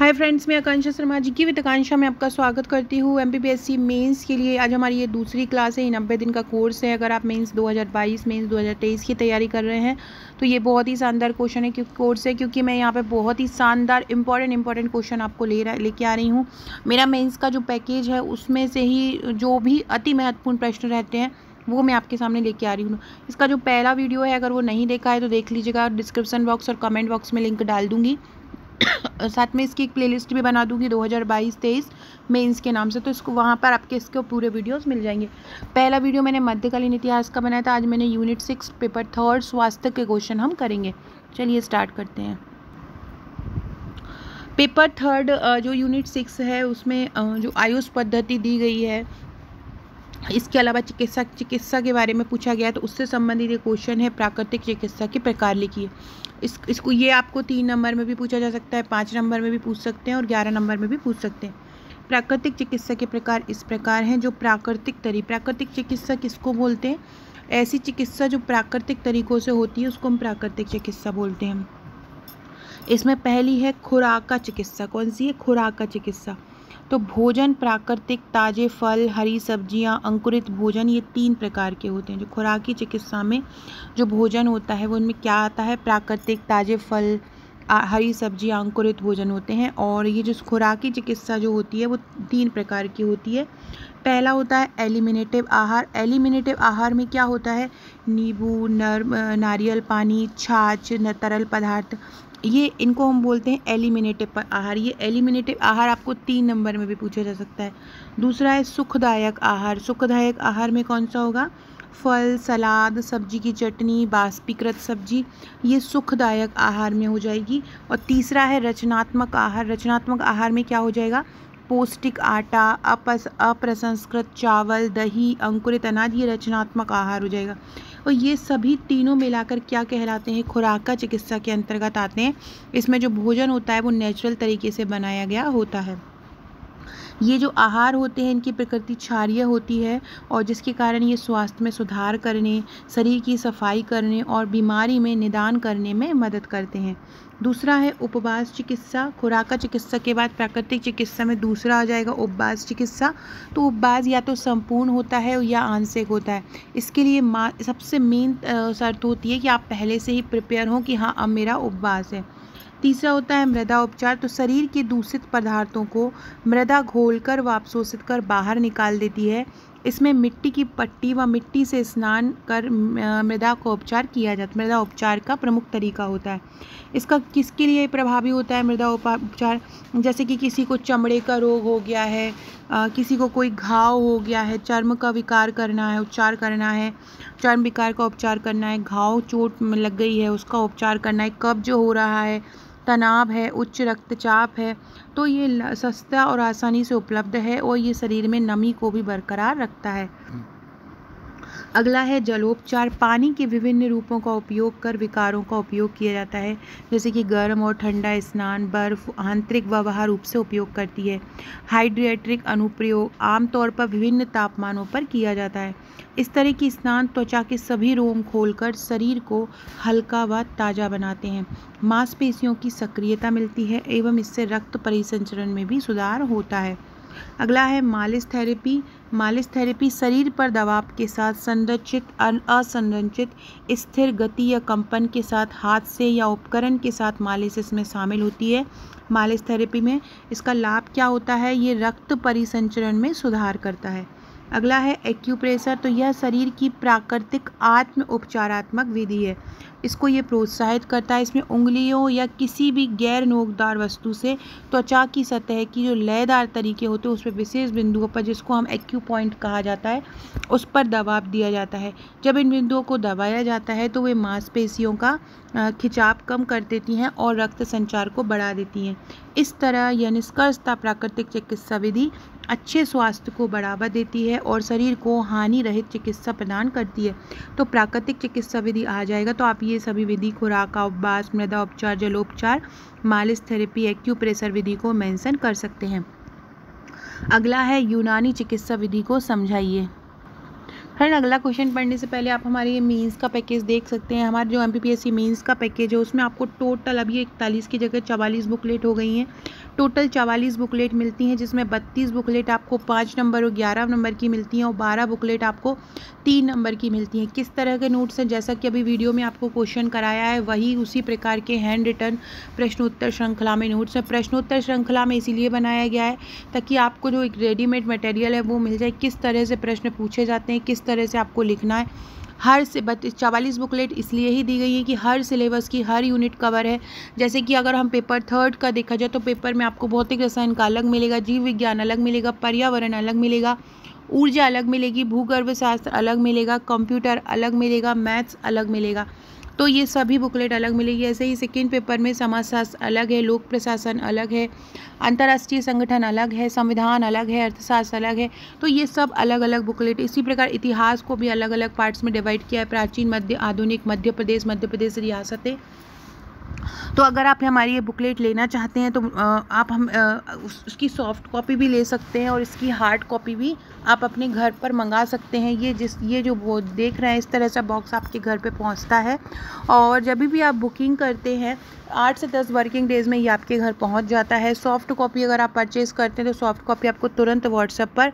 Hi friends, मैं आकांक्षा शर्मा जी की with आकांक्षा में आपका स्वागत करती हूँ। एमपीपीएससी मेंस के लिए आज हमारी ये दूसरी क्लास है। ये 90 दिन का कोर्स है। अगर आप मेंस 2022 मेंस 2023 की तैयारी कर रहे हैं तो ये बहुत ही शानदार क्वेश्चन है कोर्स है, क्योंकि मैं यहाँ पे बहुत ही शानदार इंपॉर्टेंट क्वेश्चन आपको लेके आ रही हूँ। मेरा मेंस का जो पैकेज है उसमें से ही जो भी अति महत्वपूर्ण प्रश्न रहते हैं वो मैं आपके सामने लेके आ रही हूँ। इसका जो पहला वीडियो है, अगर वो नहीं देखा है तो देख लीजिएगा। डिस्क्रिप्शन बॉक्स और कमेंट बॉक्स में लिंक डाल दूँगी। साथ में इसकी एक प्लेलिस्ट भी बना दूंगी 2022-23 मेंस के नाम से, तो इसको वहाँ पर आपके इसके पूरे वीडियोस मिल जाएंगे। पहला वीडियो मैंने मध्यकालीन इतिहास का बनाया था। आज मैंने यूनिट 6 पेपर 3 स्वास्थ्य के क्वेश्चन हम करेंगे। चलिए स्टार्ट करते हैं। पेपर 3 जो यूनिट 6 है उसमें जो आयुष पद्धति दी गई है, इसके अलावा चिकित्सा के बारे में पूछा गया है, तो उससे संबंधित एक क्वेश्चन है प्राकृतिक चिकित्सा के प्रकार लिखिए। इसको ये आपको 3 नंबर में भी पूछा जा सकता है, 5 नंबर में भी पूछ सकते हैं और 11 नंबर में भी पूछ सकते हैं। प्राकृतिक चिकित्सा के प्रकार इस प्रकार हैं। जो प्राकृतिक चिकित्सा किसको बोलते हैं? ऐसी चिकित्सा जो प्राकृतिक तरीकों से होती है उसको हम प्राकृतिक चिकित्सा बोलते हैं। इसमें पहली है खुराका चिकित्सा। कौन सी है? खुराका चिकित्सा। तो भोजन प्राकृतिक, ताजे फल, हरी सब्जियां, अंकुरित भोजन, ये 3 प्रकार के होते हैं। जो खुराकी चिकित्सा में जो भोजन होता है वो उनमें क्या आता है? प्राकृतिक, ताजे फल, हरी सब्जियां, अंकुरित भोजन होते हैं। और ये जो खुराकी चिकित्सा जो होती है वो 3 प्रकार की होती है। पहला होता है एलिमिनेटिव आहार। एलिमिनेटिव आहार में क्या होता है? नींबू, नारियल पानी, छाछ, तरल पदार्थ, ये इनको हम बोलते हैं एलिमिनेटिव आहार। ये एलिमिनेटिव आहार आपको 3 नंबर में भी पूछा जा सकता है। दूसरा है सुखदायक आहार। सुखदायक आहार में कौन सा होगा? फल, सलाद, सब्जी की चटनी, बाष्पीकृत सब्जी, ये सुखदायक आहार में हो जाएगी। और तीसरा है रचनात्मक आहार। रचनात्मक आहार में क्या हो जाएगा? पौष्टिक आटा, अप्रसंस्कृत चावल, दही, अंकुरित अनाज, ये रचनात्मक आहार हो जाएगा। और ये सभी तीनों मिलाकर क्या कहलाते हैं? खुराका चिकित्सा के अंतर्गत आते हैं। इसमें जो भोजन होता है वो नेचुरल तरीके से बनाया गया होता है। ये जो आहार होते हैं इनकी प्रकृति क्षारीय होती है और जिसके कारण ये स्वास्थ्य में सुधार करने, शरीर की सफाई करने और बीमारी में निदान करने में मदद करते हैं। दूसरा है उपवास चिकित्सा। खुराका चिकित्सा के बाद प्राकृतिक चिकित्सा में दूसरा आ जाएगा उपवास चिकित्सा। तो उपवास या तो संपूर्ण होता है या आंशिक होता है। इसके लिए सबसे मेन शर्त होती है कि आप पहले से ही प्रिपेयर हों कि हाँ अब मेरा उपवास है। तीसरा होता है मृदा उपचार। तो शरीर के दूषित पदार्थों को मृदा घोलकर व अवशोषित कर बाहर निकाल देती है। इसमें मिट्टी की पट्टी व मिट्टी से स्नान कर मृदा का उपचार किया जाता है। मृदा उपचार का प्रमुख तरीका होता है। इसका किसके लिए प्रभावी होता है मृदा उपचार? जैसे कि किसी को चमड़े का रोग हो गया है, किसी को कोई घाव हो गया है, चर्म का विकार करना है, उपचार करना है, चर्म विकार का उपचार करना है, घाव चोट लग गई है उसका उपचार करना है, कब्ज हो रहा है, तनाव है, उच्च रक्तचाप है, तो ये सस्ता और आसानी से उपलब्ध है और ये शरीर में नमी को भी बरकरार रखता है। अगला है जलोपचार। पानी के विभिन्न रूपों का उपयोग कर विकारों का उपयोग किया जाता है, जैसे कि गर्म और ठंडा स्नान, बर्फ आंतरिक व बाह्य रूप से उपयोग करती है। हाइड्रेट्रिक अनुप्रयोग आमतौर पर विभिन्न तापमानों पर किया जाता है। इस तरह की स्नान त्वचा के सभी रोम खोलकर शरीर को हल्का व ताज़ा बनाते हैं। मांसपेशियों की सक्रियता मिलती है एवं इससे रक्त परिसंचरण में भी सुधार होता है। अगला है मालिश थेरेपी। मालिश थेरेपी शरीर पर दबाव के साथ संरचित, असंरचित, स्थिर गति या कंपन के साथ हाथ से या उपकरण के साथ मालिश इसमें शामिल होती है। मालिश थेरेपी में इसका लाभ क्या होता है? ये रक्त परिसंचरण में सुधार करता है। अगला है एक्यूप्रेशर। तो यह शरीर की प्राकृतिक आत्म उपचारात्मक विधि है। इसको ये प्रोत्साहित करता है। इसमें उंगलियों या किसी भी गैर नोकदार वस्तु से त्वचा की सतह की जो लयदार तरीके होते हैं उस पर विशेष बिंदुओं पर, जिसको हम एक्यू पॉइंट कहा जाता है, उस पर दबाव दिया जाता है। जब इन बिंदुओं को दबाया जाता है तो वे मांसपेशियों का खिंचाव कम कर देती हैं और रक्त संचार को बढ़ा देती हैं। इस तरह यह निष्कर्षतः प्राकृतिक चिकित्सा विधि अच्छे स्वास्थ्य को बढ़ावा देती है और शरीर को हानि रहित चिकित्सा प्रदान करती है। तो प्राकृतिक चिकित्सा विधि आ जाएगा। तो आप ये सभी विधि खुराका, उपवास, मृदा उपचार, जलोपचार, मालिश थेरेपी, एक्यूप्रेशर विधि को मेंशन कर सकते हैं। अगला है यूनानी चिकित्सा विधि को समझाइए। फ्रेंड अगला क्वेश्चन पढ़ने से पहले आप हमारे ये मीन्स का पैकेज देख सकते हैं। हमारे जो MPPSC मीन्स का पैकेज है उसमें आपको टोटल अभी 41 की जगह 44 बुकलेट हो गई हैं। टोटल 44 बुकलेट मिलती हैं, जिसमें 32 बुकलेट आपको 5 नंबर और 11 नंबर की मिलती हैं और 12 बुकलेट आपको 3 नंबर की मिलती हैं। किस तरह के नोट्स हैं, जैसा कि अभी वीडियो में आपको क्वेश्चन कराया है वही उसी प्रकार के हैंड रिटन प्रश्नोत्तर श्रृंखला में नोट्स हैं। प्रश्नोत्तर श्रृंखला में इसीलिए बनाया गया है ताकि आपको जो एक रेडीमेड मटेरियल है वो मिल जाए, किस तरह से प्रश्न पूछे जाते हैं, किस तरह से आपको लिखना है। हर से 44 बुकलेट इसलिए ही दी गई है कि हर सिलेबस की हर यूनिट कवर है। जैसे कि अगर हम पेपर 3 का देखा जाए तो पेपर में आपको भौतिक रसायन का अलग मिलेगा, जीव विज्ञान अलग मिलेगा, पर्यावरण अलग मिलेगा, ऊर्जा अलग मिलेगी, भूगर्भ शास्त्र अलग मिलेगा, कंप्यूटर अलग मिलेगा, मैथ्स अलग मिलेगा। तो ये सभी बुकलेट अलग मिलेगी। ऐसे ही सेकेंड पेपर में समाजशास्त्र अलग है, लोक प्रशासन अलग है, अंतर्राष्ट्रीय संगठन अलग है, संविधान अलग है, अर्थशास्त्र अलग है। तो ये सब अलग अलग बुकलेट। इसी प्रकार इतिहास को भी अलग अलग पार्ट्स में डिवाइड किया है, प्राचीन, मध्य, आधुनिक, मध्य प्रदेश रियासतें। तो अगर आप हमारी ये बुकलेट लेना चाहते हैं तो आप उसकी सॉफ्ट कॉपी भी ले सकते हैं और इसकी हार्ड कॉपी भी आप अपने घर पर मंगा सकते हैं। ये जो वो देख रहे हैं इस तरह से बॉक्स आपके घर पे पहुंचता है और जब भी आप बुकिंग करते हैं 8 से 10 वर्किंग डेज़ में ये आपके घर पहुंच जाता है। सॉफ्ट कॉपी अगर आप परचेज़ करते हैं तो सॉफ्ट कॉपी आपको तुरंत व्हाट्सएप पर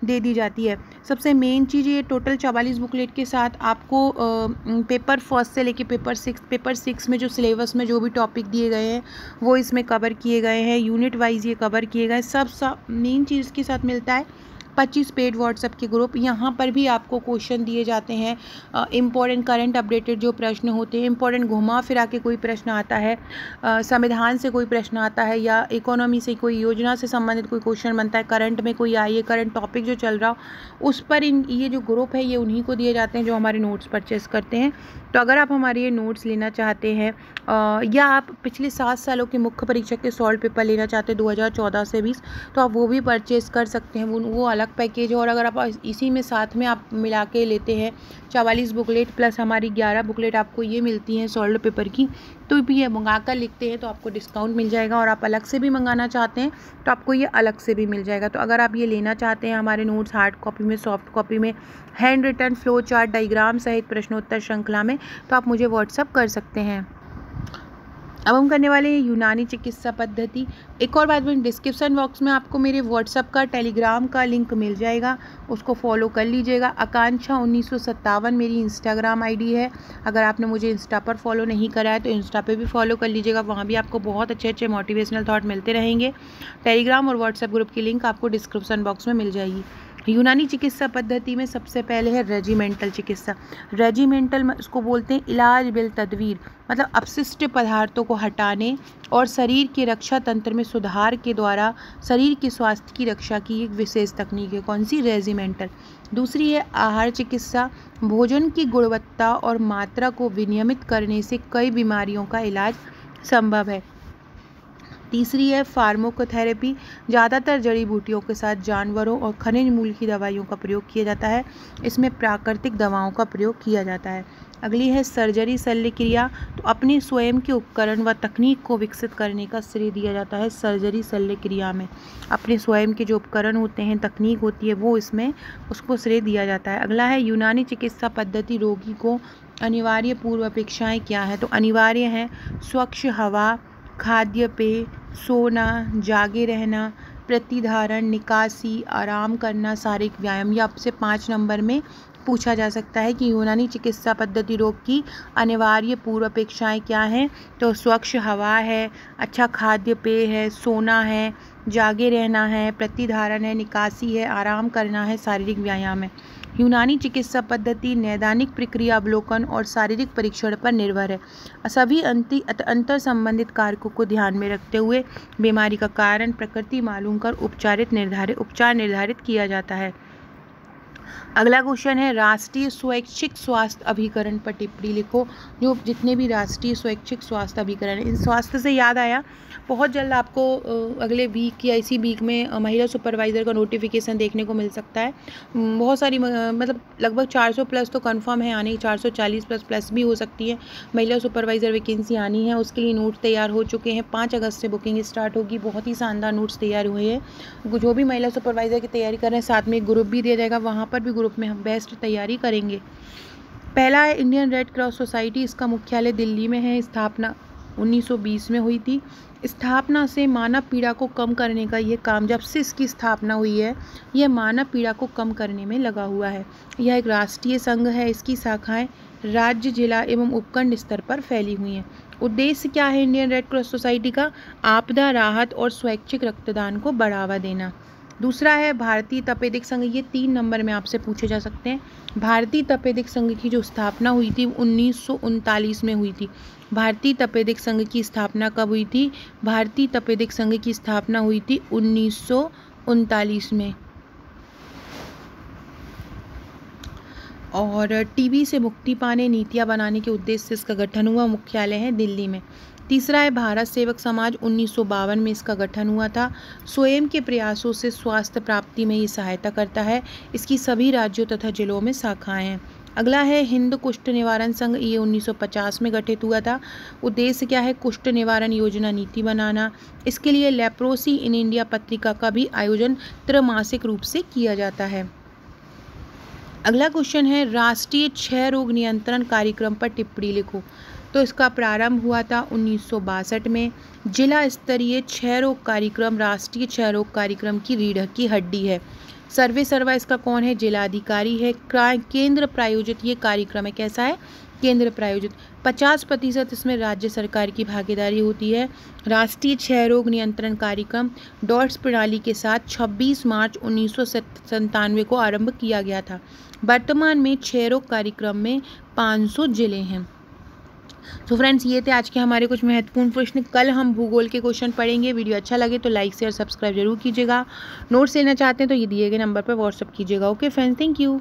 दे दी जाती है। सबसे मेन चीज़ ये टोटल 44 बुकलेट के साथ आपको पेपर 1 से लेके पेपर 6 में जो सिलेबस में जो भी टॉपिक दिए गए हैं वो इसमें कवर किए गए हैं, यूनिट वाइज ये कवर किए गए। सब मेन चीज़ के साथ मिलता है 25 पेड व्हाट्सएप के ग्रुप। यहाँ पर भी आपको क्वेश्चन दिए जाते हैं, इम्पोर्टेंट करंट अपडेटेड जो प्रश्न होते हैं, इम्पोर्टेंट घुमा फिरा के कोई प्रश्न आता है, संविधान से कोई प्रश्न आता है या इकोनॉमी से कोई योजना से संबंधित कोई क्वेश्चन बनता है, करंट में कोई आई है, करंट टॉपिक जो चल रहा हो उस पर ये जो ग्रुप है ये उन्हीं को दिए जाते हैं जो हमारे नोट्स परचेस करते हैं। तो अगर आप हमारे ये नोट्स लेना चाहते हैं या आप पिछले 7 सालों के मुख्य परीक्षा के सॉल्व पेपर लेना चाहते हैं 2014 से 20, तो आप वो भी परचेज़ कर सकते हैं। वो अलग पैकेज है। और अगर आप इसी में साथ में आप मिला के लेते हैं 44 बुकलेट प्लस हमारी 11 बुकलेट आपको ये मिलती हैं सॉल्व पेपर की, तो भी ये मंगा कर लिखते हैं तो आपको डिस्काउंट मिल जाएगा। और आप अलग से भी मंगाना चाहते हैं तो आपको ये अलग से भी मिल जाएगा। तो अगर आप ये लेना चाहते हैं हमारे नोट्स हार्ड कॉपी में, सॉफ्ट कॉपी में, hand written, flow chart, diagram सहित प्रश्नोत्तर श्रृंखला में, तो आप मुझे व्हाट्सअप कर सकते हैं। अब हम करने वाले हैं यूनानी चिकित्सा पद्धति। एक और बात, मैं डिस्क्रिप्शन बॉक्स में आपको मेरे व्हाट्सअप का, टेलीग्राम का लिंक मिल जाएगा, उसको फॉलो कर लीजिएगा। आकांक्षा 1957 मेरी इंस्टाग्राम आईडी है। अगर आपने मुझे इंस्टा पर फॉलो नहीं करा है तो इंस्टा पे भी फॉलो कर लीजिएगा, वहाँ भी आपको बहुत अच्छे अच्छे मोटिवेशनल थॉट मिलते रहेंगे। टेलीग्राम और व्हाट्सएप ग्रुप की लिंक आपको डिस्क्रिप्शन बॉक्स में मिल जाएगी। यूनानी चिकित्सा पद्धति में सबसे पहले है रेजिमेंटल चिकित्सा। रेजिमेंटल में उसको बोलते हैं इलाज बिल तदवीर, मतलब अपशिष्ट पदार्थों को हटाने और शरीर के रक्षा तंत्र में सुधार के द्वारा शरीर के स्वास्थ्य की रक्षा की एक विशेष तकनीक है। कौन सी? रेजिमेंटल। दूसरी है आहार चिकित्सा। भोजन की गुणवत्ता और मात्रा को विनियमित करने से कई बीमारियों का इलाज संभव है। तीसरी है फार्माकोथेरेपी। ज़्यादातर जड़ी बूटियों के साथ जानवरों और खनिज मूल की दवाइयों का प्रयोग किया जाता है। इसमें प्राकृतिक दवाओं का प्रयोग किया जाता है। अगली है सर्जरी शल्य क्रिया। तो अपने स्वयं के उपकरण व तकनीक को विकसित करने का श्रेय दिया जाता है सर्जरी शल्य क्रिया में। अपने स्वयं के जो उपकरण होते हैं, तकनीक होती है, वो इसमें उसको श्रेय दिया जाता है। अगला है यूनानी चिकित्सा पद्धति रोगी को अनिवार्य पूर्व अपेक्षाएँ क्या है? तो अनिवार्य हैं स्वच्छ हवा, खाद्य पेय, सोना, जागे रहना, प्रतिधारण, निकासी, आराम करना, शारीरिक व्यायाम। ये आपसे 5 नंबर में पूछा जा सकता है कि यूनानी चिकित्सा पद्धति रोग की अनिवार्य पूर्व अपेक्षाएँ क्या हैं? तो स्वच्छ हवा है, अच्छा खाद्य पेय है, सोना है, जागे रहना है, प्रतिधारण है, निकासी है, आराम करना है, शारीरिक व्यायाम है। यूनानी चिकित्सा पद्धति नैदानिक प्रक्रिया अवलोकन और शारीरिक परीक्षण पर निर्भर है। सभी अंतर संबंधित कारकों को ध्यान में रखते हुए बीमारी का कारण, प्रकृति मालूम कर उपचार निर्धारित किया जाता है। अगला क्वेश्चन है राष्ट्रीय स्वैच्छिक स्वास्थ्य अभिकरण पर टिप्पणी लिखो। जो जितने भी राष्ट्रीय स्वैच्छिक स्वास्थ्य अभिकरण, इन स्वास्थ्य से याद आया बहुत जल्द आपको अगले वीक या इसी वीक में महिला सुपरवाइज़र का नोटिफिकेशन देखने को मिल सकता है। बहुत सारी मतलब लगभग 400 प्लस तो कंफर्म है आने, 440 प्लस भी हो सकती है महिला सुपरवाइज़र वैकेंसी आनी है। उसके लिए नोट्स तैयार हो चुके हैं। 5 अगस्त से बुकिंग स्टार्ट होगी। बहुत ही शानदार नोट्स तैयार हुए हैं। जो भी महिला सुपरवाइज़र की तैयारी कर रहे हैं, साथ में एक ग्रुप भी दिया जाएगा, वहाँ पर भी ग्रुप में हम बेस्ट तैयारी करेंगे। पहला है इंडियन रेड क्रॉस सोसाइटी। इसका मुख्यालय दिल्ली में है। स्थापना 1920 में हुई थी। स्थापना से मानव पीड़ा को कम करने का ये काम, जब से इसकी स्थापना हुई है, यह मानव पीड़ा को कम करने में लगा हुआ है। यह एक राष्ट्रीय संघ है। इसकी शाखाएं राज्य, जिला एवं उपखंड स्तर पर फैली हुई हैं। उद्देश्य क्या है इंडियन रेड क्रॉस सोसाइटी का? आपदा राहत और स्वैच्छिक रक्तदान को बढ़ावा देना। दूसरा है भारतीय तपेदिक संघ। ये 3 नंबर में आपसे पूछे जा सकते हैं। भारतीय तपेदिक संघ की जो स्थापना हुई थी 1939 में हुई थी। भारतीय तपेदिक संघ की स्थापना कब हुई थी? भारतीय तपेदिक संघ की स्थापना हुई थी 1939 में। और टीबी से मुक्ति पाने नीतियाँ बनाने के उद्देश्य से इसका गठन हुआ। मुख्यालय है दिल्ली में। तीसरा है भारत सेवक समाज। 1952 में इसका गठन हुआ था। स्वयं के प्रयासों से स्वास्थ्य प्राप्ति में ये सहायता करता है। इसकी सभी राज्यों तथा जिलों में शाखाएं हैं। अगला है हिंद कुष्ठ निवारण संघ। ये 1950 में गठित हुआ था। उद्देश्य क्या है? कुष्ठ निवारण योजना नीति बनाना। इसके लिए लेप्रोसी इन इंडिया पत्रिका का भी आयोजन त्रैमासिक रूप से किया जाता है। अगला क्वेश्चन है राष्ट्रीय क्षय रोग नियंत्रण कार्यक्रम पर टिप्पणी लिखो। तो इसका प्रारंभ हुआ था 1962 में। जिला स्तरीय क्षय रोग कार्यक्रम राष्ट्रीय क्षय रोग कार्यक्रम की रीढ़ की हड्डी है। सर्वे सर्वा इसका कौन है? जिलाधिकारी है। केंद्र प्रायोजित ये कार्यक्रम है। कैसा है? केंद्र प्रायोजित। 50% इसमें राज्य सरकार की भागीदारी होती है। राष्ट्रीय क्षय रोग नियंत्रण कार्यक्रम डॉट्स प्रणाली के साथ 26 मार्च 1997 को आरंभ किया गया था। वर्तमान में क्षय रोग कार्यक्रम में 500 जिले हैं। तो फ्रेंड्स, ये थे आज के हमारे कुछ महत्वपूर्ण प्रश्न। कल हम भूगोल के क्वेश्चन पढ़ेंगे। वीडियो अच्छा लगे तो लाइक शेयर सब्सक्राइब जरूर कीजिएगा। नोट्स लेना चाहते हैं तो ये दिए गए नंबर पर व्हाट्सअप कीजिएगा। Okay friends, thank you.